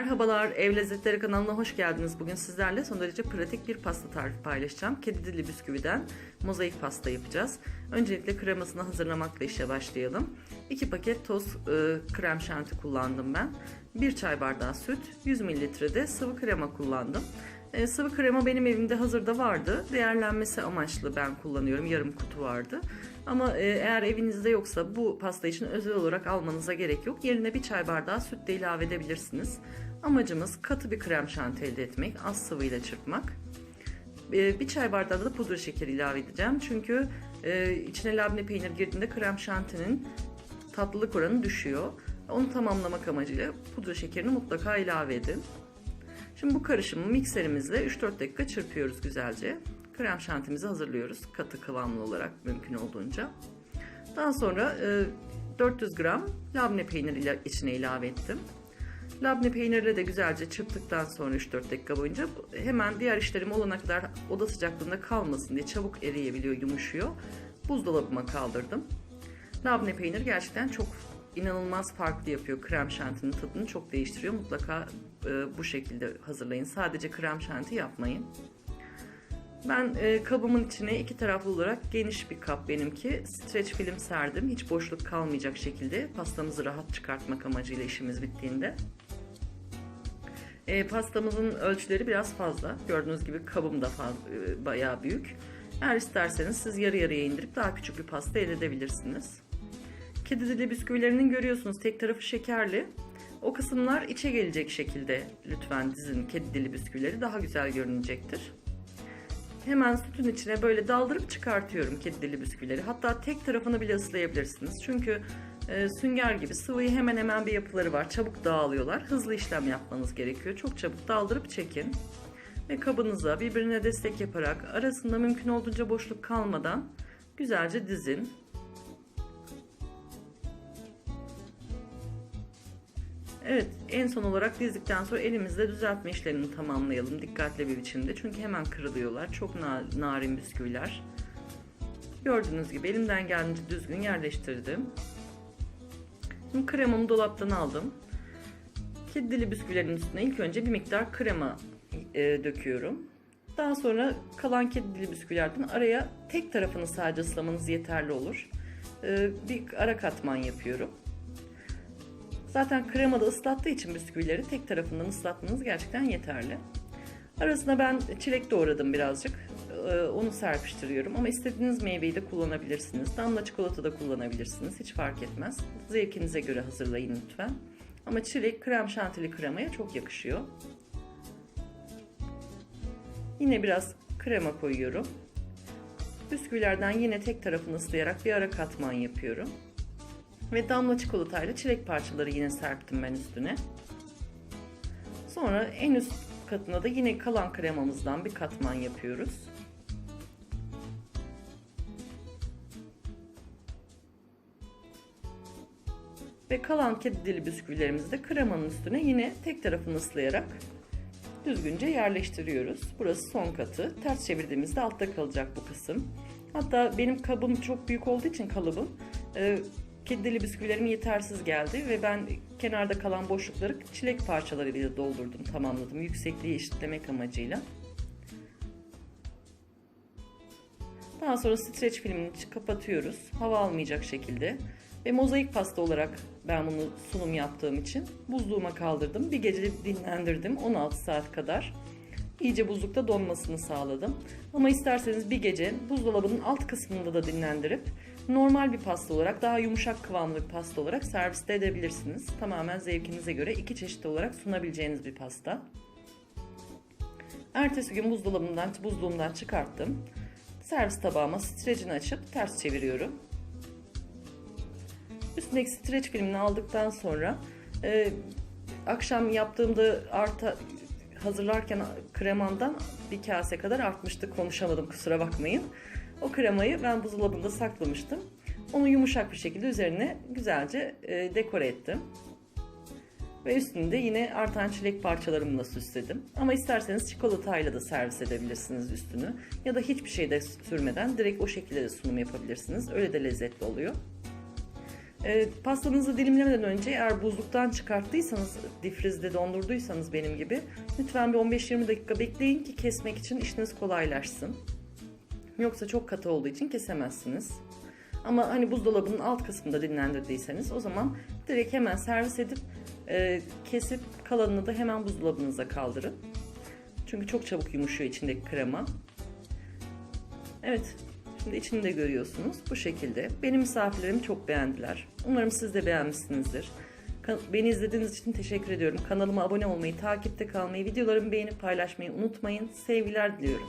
Merhabalar, Ev Lezzetleri kanalına hoş geldiniz. Bugün sizlerle son derece pratik bir pasta tarifi paylaşacağım. Kedi dili bisküviden mozaik pasta yapacağız. Öncelikle kremasını hazırlamakla işe başlayalım. 2 paket toz krem şanti kullandım ben. 1 çay bardağı süt, 100 mililitre sıvı krema kullandım. Sıvı krema benim evimde hazırda vardı. Değerlenmesi amaçlı ben kullanıyorum. Yarım kutu vardı. Ama eğer evinizde yoksa bu pasta için özel olarak almanıza gerek yok. Yerine 1 çay bardağı süt de ilave edebilirsiniz. Amacımız katı bir krem şanti elde etmek. Az sıvıyla çırpmak. 1 çay bardağı da pudra şekeri ilave edeceğim. Çünkü içine labne peynir girdiğinde krem şantinin tatlılık oranı düşüyor. Onu tamamlamak amacıyla pudra şekerini mutlaka ilave edin. Şimdi bu karışımı mikserimizle 3-4 dakika çırpıyoruz güzelce. Krem şantimizi hazırlıyoruz katı kıvamlı olarak mümkün olduğunca. Daha sonra 400 gram labne peyniri içine ilave ettim. Labne peynirle de güzelce çırptıktan sonra 3-4 dakika boyunca hemen diğer işlerim olana kadar oda sıcaklığında kalmasın diye çabuk eriyebiliyor, yumuşuyor. Buzdolabıma kaldırdım. Labne peynir gerçekten çok inanılmaz farklı yapıyor. Krem şantinin tadını çok değiştiriyor. Mutlaka bu şekilde hazırlayın. Sadece krem şanti yapmayın. Ben kabımın içine 2 taraflı olarak geniş bir kap benimki. Streç film serdim. Hiç boşluk kalmayacak şekilde pastamızı rahat çıkartmak amacıyla işimiz bittiğinde. Pastamızın ölçüleri biraz fazla. Gördüğünüz gibi kabım da bayağı büyük. Eğer isterseniz siz yarı yarıya indirip daha küçük bir pasta elde edebilirsiniz. Kedi dili bisküvilerinin görüyorsunuz tek tarafı şekerli. O kısımlar içe gelecek şekilde lütfen dizin kedi dili bisküvileri, daha güzel görünecektir. Hemen sütün içine böyle daldırıp çıkartıyorum kedi dili bisküvileri. Hatta tek tarafını bile ıslayabilirsiniz. Çünkü sünger gibi sıvıyı hemen hemen bir yapıları var. Çabuk dağılıyorlar. Hızlı işlem yapmanız gerekiyor. Çok çabuk daldırıp çekin. Ve kabınıza birbirine destek yaparak arasında mümkün olduğunca boşluk kalmadan güzelce dizin. Evet, en son olarak dizdikten sonra elimizle düzeltme işlemini tamamlayalım dikkatli bir biçimde. Çünkü hemen kırılıyorlar. Çok narin bisküviler. Gördüğünüz gibi elimden geldiğince düzgün yerleştirdim. Şimdi kremamı dolaptan aldım. Kedi dili bisküvilerin üstüne ilk önce bir miktar krema döküyorum. Daha sonra kalan kedi dili bisküvilerden araya tek tarafını sadece ıslamanız yeterli olur. Bir ara katman yapıyorum. Zaten kremada ıslattığı için bisküvileri tek tarafından ıslatmanız gerçekten yeterli. Arasına ben çilek doğradım birazcık. Onu serpiştiriyorum ama istediğiniz meyveyi de kullanabilirsiniz. Damla çikolata da kullanabilirsiniz. Hiç fark etmez. Zevkinize göre hazırlayın lütfen. Ama çilek krem şantili kremaya çok yakışıyor. Yine biraz krema koyuyorum. Bisküvilerden yine tek tarafını ıslayarak bir ara katman yapıyorum. Ve damla çikolatayla çilek parçaları yine serptim ben üstüne. Sonra en üst katına da yine kalan kremamızdan bir katman yapıyoruz. Ve kalan kedi dili bisküvilerimizi de kremanın üstüne yine tek tarafını ıslayarak düzgünce yerleştiriyoruz. Burası son katı. Ters çevirdiğimizde altta kalacak bu kısım. Hatta benim kabım çok büyük olduğu için kalıbım kedi dili bisküvilerim yetersiz geldi ve ben kenarda kalan boşlukları çilek parçalarıyla doldurdum, tamamladım yüksekliği eşitlemek amacıyla. Daha sonra streç filmini kapatıyoruz hava almayacak şekilde ve mozaik pasta olarak ben bunu sunum yaptığım için buzluğuma kaldırdım. Bir gece dinlendirdim 16 saat kadar. İyice buzlukta donmasını sağladım. Ama isterseniz bir gece buzdolabının alt kısmında da dinlendirip normal bir pasta olarak, daha yumuşak kıvamlı bir pasta olarak serviste edebilirsiniz. Tamamen zevkinize göre 2 çeşit olarak sunabileceğiniz bir pasta. Ertesi gün buzluğumdan çıkarttım. Servis tabağıma streçini açıp ters çeviriyorum. Üstündeki streç filmini aldıktan sonra akşam yaptığımda hazırlarken kremamdan bir kase kadar artmıştı. Konuşamadım, kusura bakmayın. O kremayı ben buzdolabında saklamıştım. Onu yumuşak bir şekilde üzerine güzelce dekore ettim. Ve üstünde yine artan çilek parçalarımla süsledim. Ama isterseniz çikolatayla da servis edebilirsiniz üstünü. Ya da hiçbir şey de sürmeden direkt o şekilde de sunum yapabilirsiniz. Öyle de lezzetli oluyor. Pastanızı dilimlemeden önce eğer buzluktan çıkarttıysanız, difrizde dondurduysanız benim gibi, lütfen bir 15-20 dakika bekleyin ki kesmek için işiniz kolaylaşsın. Yoksa çok katı olduğu için kesemezsiniz. Ama hani buzdolabının alt kısmında dinlendirdiyseniz o zaman direkt hemen servis edip kesip kalanını da hemen buzdolabınıza kaldırın. Çünkü çok çabuk yumuşuyor içindeki krema. Evet, şimdi içini de görüyorsunuz bu şekilde. Benim misafirlerim çok beğendiler. Umarım siz de beğenmişsinizdir. Beni izlediğiniz için teşekkür ediyorum. Kanalıma abone olmayı, takipte kalmayı, videolarımı beğenip paylaşmayı unutmayın. Sevgiler diliyorum.